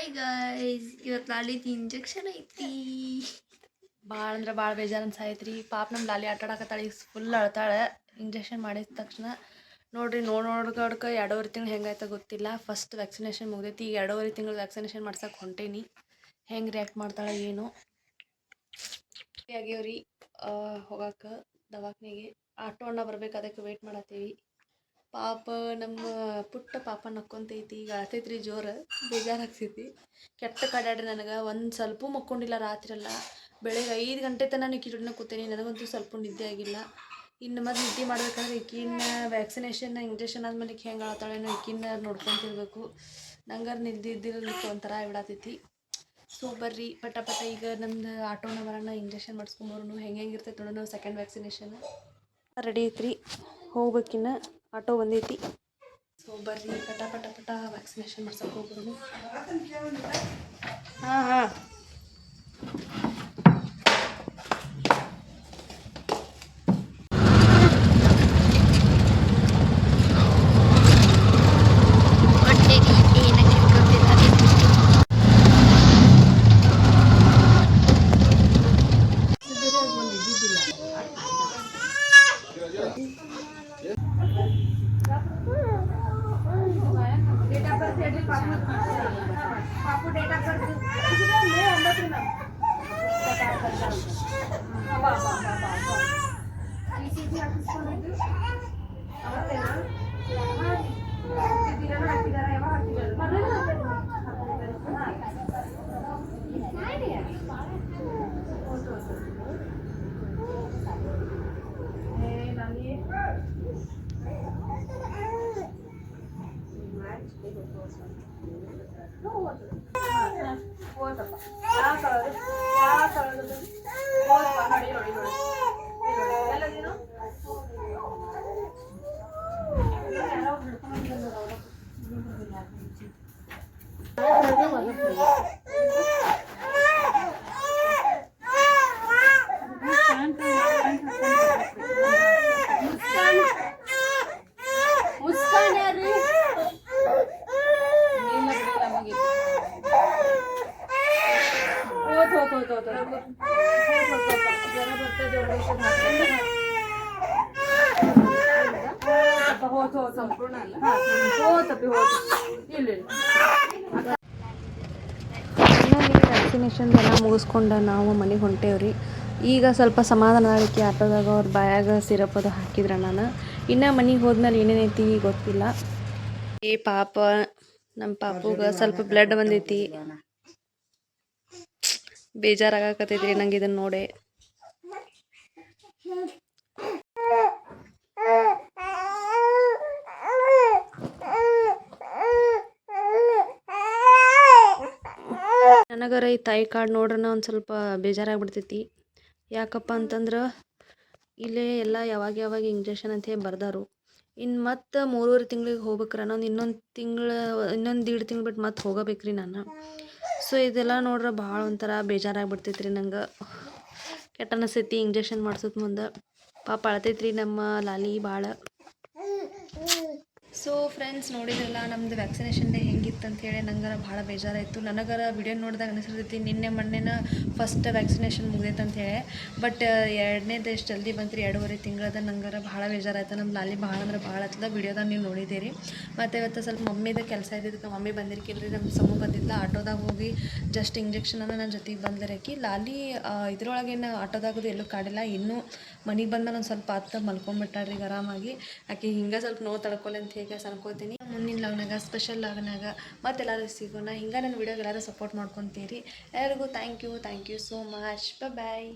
Hi guys, ಇವತ್ತು ಲಾಲಿದು injection ಐತಿ. ಭಾಳ ಅಂದ್ರೆ ಭಾಳ ಬೇಜಾರು ಅನ್ಸಾಯ್ತು ರೀ. ಪಾಪ ನಮ್ಮ ಲಾಲಿ ಆಟ ಆಡಕತ್ತಾಳೆ, ಈಗ ಫುಲ್ ಅಳ್ತಾಳೆ. ಇಂಜೆಕ್ಷನ್ ಮಾಡಿದ ತಕ್ಷಣ ನೋಡ್ರಿ ನೋಡ್ಕೊಡ್ಕ 2.5 ತಿಂಗಳು ಹೆಂಗಾಯ್ತ ಗೊತ್ತಿಲ್ಲ. ಫಸ್ಟ್ ವ್ಯಾಕ್ಸಿನೇಷನ್ ಮುಗ್ದೈತಿ, ಈಗ 2.5 ತಿಂಗಳು ವ್ಯಾಕ್ಸಿನೇಷನ್ ಮಾಡ್ಸಕ್ಕೆ ಹೊಂಟೇನಿ. ಹೆಂಗೆ ರಿಯಾಕ್ಟ್ ಮಾಡ್ತಾಳೆ ಏನು ಆಗ್ಯಾವ್ರಿ. ಹೋಗಕ್ಕೆ ದವಾಖಾನೆಗೆ ಆಟೋ ಅಣ್ಣ ಬರ್ಬೇಕು, ಅದಕ್ಕೆ ವೆಯ್ಟ್ ಮಾಡತ್ತೀವಿ. ಪಾಪ ನಮ್ಮ ಪುಟ್ಟ ಪಾಪ ನಕ್ಕೊಂತೈತಿ, ಈಗ ಅಳ್ತೈತ್ರಿ ಜೋರು. ಬೇಜಾರಾಗ್ತೈತಿ. ಕೆಟ್ಟ ಕಡ್ಯಾಡ್ರಿ ನನಗೆ. ಒಂದು ಸ್ವಲ್ಪ ಮಕ್ಕೊಂಡಿಲ್ಲ ರಾತ್ರಿ ಬೆಳಗ್ಗೆ 5 ಗಂಟೆ ತನಕ ನಾನು ಕಿಚಡಿನ ಕೂತೇನಿ. ನನಗಂತೂ ಸ್ವಲ್ಪ ನಿದ್ದೆ ಆಗಿಲ್ಲ. ಇನ್ನು ಮತ್ತೆ ನಿದ್ದೆ ಮಾಡ್ಬೇಕಂದ್ರೆ ಈಕಿನ ವ್ಯಾಕ್ಸಿನೇಷನ್ ಇಂಜೆಕ್ಷನ್ ಆದ್ಮೇಲೆ ಈಕೆ ಹೆಂಗೆ ಆಳ್ತಾಳೇನೋ ಈಕಿನ ನೋಡ್ಕೊತಿರ್ಬೇಕು. ನಂಗಾರು ನಿದ್ದೆ ಇದ್ದಿರಲಿಕ್ಕೆ ಒಂಥರ ಬಿಡತೈತಿ. ಸೊ ಬರ್ರಿ ಪಟ ಈಗ ನಮ್ದು ಆಟೋನ ಬರೋಣ, ಇಂಜೆಕ್ಷನ್ ಮಾಡಿಸ್ಕೊಂಬರೋನು. ಹೆಂಗಿರ್ತೈತೆ ನೋಡೋಣ. ಸೆಕೆಂಡ್ ವ್ಯಾಕ್ಸಿನೇಷನ್ ರೆಡಿ ಐತ್ರಿ, ಹೋಗ್ಬೇಕಿನ್ನ. ಆಟೋ ಬಂದೈತಿ. ಸೊ ಬರ್ರಿ ಪಟ ವ್ಯಾಕ್ಸಿನೇಷನ್ ಮಾಡ್ಸಕ್ಕೆ ಹೋಗ್ಬೋದು. ಹಾಂ ವ್ಯಾಕ್ಸಿನೇಷನ್ ಎಲ್ಲ ಮುಗಿಸ್ಕೊಂಡು ನಾವು ಮನೆಗೆ ಹೊಂಟೇವ್ರಿ. ಈಗ ಸ್ವಲ್ಪ ಸಮಾಧಾನ ಆಳಿಕೆ. ಆಟೋದಾಗ ಅವ್ರ ಬಾಯಾಗ ಸಿರಪ್ ಅದು ಹಾಕಿದ್ರೆ ನಾನು ಇನ್ನು ಮನೆಗೆ ಹೋದ್ಮೇಲೆ ಏನೇನೈತಿ ಗೊತ್ತಿಲ್ಲ. ಪಾಪ ನಮ್ಮ ಪಾಪುಗೆ ಸ್ವಲ್ಪ ಬ್ಲಡ್ ಬಂದೈತಿ. ಬೇಜಾರಾಗಕತ್ತೈತ್ರಿ ನಂಗೆ ಇದನ್ನು ನೋಡಿ. ನನಗರ ಈ ತಾಯಿ ಕಾರ್ಡ್ ನೋಡ್ರನ ಒಂದು ಸ್ವಲ್ಪ ಬೇಜಾರಾಗ್ಬಿಡ್ತೈತಿ. ಯಾಕಪ್ಪ ಅಂತಂದ್ರೆ ಇಲ್ಲೇ ಎಲ್ಲ ಯಾವಾಗ ಇಂಜೆಕ್ಷನ್ ಅಂತ ಹೇಳಿ ಬರ್ದಾರು. ಇನ್ನು ಮತ್ತೆ 3.5 ತಿಂಗಳಿಗೆ ಹೋಗ್ಬೇಕ್ರಿ. ಇನ್ನೊಂದು 1.5 ತಿಂಗಳು ಬಿಟ್ಟು ಮತ್ತೆ ಹೋಗಬೇಕ್ರಿ ನಾನು. ಸೊ ಇದೆಲ್ಲ ನೋಡ್ರೆ ಭಾಳ ಒಂಥರ ಬೇಜಾರಾಗ್ಬಿಡ್ತೈತ್ರಿ ನಂಗೆ. ಕೆಟ್ಟ ಅನಿಸ್ತೈತಿ ಇಂಜೆಕ್ಷನ್ ಮಾಡ್ಸೋದು ಮುಂದೆ. ಪಾಪ ಅಳ್ತೈತ್ರಿ ನಮ್ಮ ಲಾಲಿ ಭಾಳ. ಸೊ ಫ್ರೆಂಡ್ಸ್, ನೋಡಿದ್ರಲ್ಲ ನಮ್ಮದು ವ್ಯಾಕ್ಸಿನೇಷನ್ ಡೇ ಹೆಂಗಿತ್ತು ಅಂತೇಳಿ. ನಂಗರ ಭಾಳ ಬೇಜಾರಾಯಿತು. ನನಗರ ವಿಡಿಯೋ ನೋಡಿದಾಗ ಅನಿಸಿರ್ತೈತಿ ನಿನ್ನೆ ಮೊನ್ನೆನ ಫಸ್ಟ್ ವ್ಯಾಕ್ಸಿನೇಷನ್ ಮುಗ್ದೈತೆ ಅಂತೇಳಿ. ಬಟ್ ಎರಡನೇದು ಎಷ್ಟು ಜಲ್ದಿ ಬಂತು ರೀ, 2.5 ತಿಂಗಳದ. ನಂಗರ ಭಾಳ ಬೇಜಾರಾಯ್ತು. ನಮ್ಮ ಲಾಲಿ ಭಾಳ ಅಂದ್ರೆ ಭಾಳ ಹತ್ತದ ವಿಡಿಯೋದಾಗ ನೀವು ನೋಡಿದ್ದೀರಿ. ಮತ್ತು ಇವತ್ತು ಸ್ವಲ್ಪ ಮಮ್ಮಿದ ಕೆಲಸ ಇದ್ದಿದ್ದಕ್ಕೆ ಮಮ್ಮಿ ಬಂದಿರ್ಕಿಲ್ರಿ. ನಮ್ಮ ಸಮೂಹ ಬಂದಿದ್ದ. ಆಟೋದಾಗ ಹೋಗಿ ಜಸ್ಟ್ ಇಂಜೆಕ್ಷನನ್ನು ನನ್ನ ಜೊತೆಗೆ ಬಂದಿರಕಿ. ಲಾಲಿ ಇದ್ರೊಳಗೇನು ಆಟೋದಾಗದು ಎಲ್ಲೂ ಕಾಡಿಲ್ಲ. ಇನ್ನೂ ಮನೆಗೆ ಬಂದ್ಮೇಲೆ ಒಂದು ಸ್ವಲ್ಪ ಆತ ಮಲ್ಕೊಂಡ್ಬಿಟ್ಟಾಡ್ರಿ ಆರಾಮಾಗಿ. ಆಕೆ ಹಿಂಗೆ ಸ್ವಲ್ಪ ನೋವು ತಡ್ಕೊಲ್ಲ ಅಂತ ಹೇಗೆ ಅನ್ಕೋತೀನಿ. ಮುಂದಿನ ಲಾಗ್ನಾಗ ಸ್ಪೆಷಲ್ ಲಾಗ್ನಾಗ ಮತ್ತೆಲ್ಲರೂ ಸಿಗೋಣ. ಹಿಂಗೆ ನನ್ನ ವಿಡಿಯೋಗೆ ಎಲ್ಲರೂ ಸಪೋರ್ಟ್ ಮಾಡ್ಕೊತೀರಿ. ಎಲ್ಲರಿಗೂ thank you so much. Bye.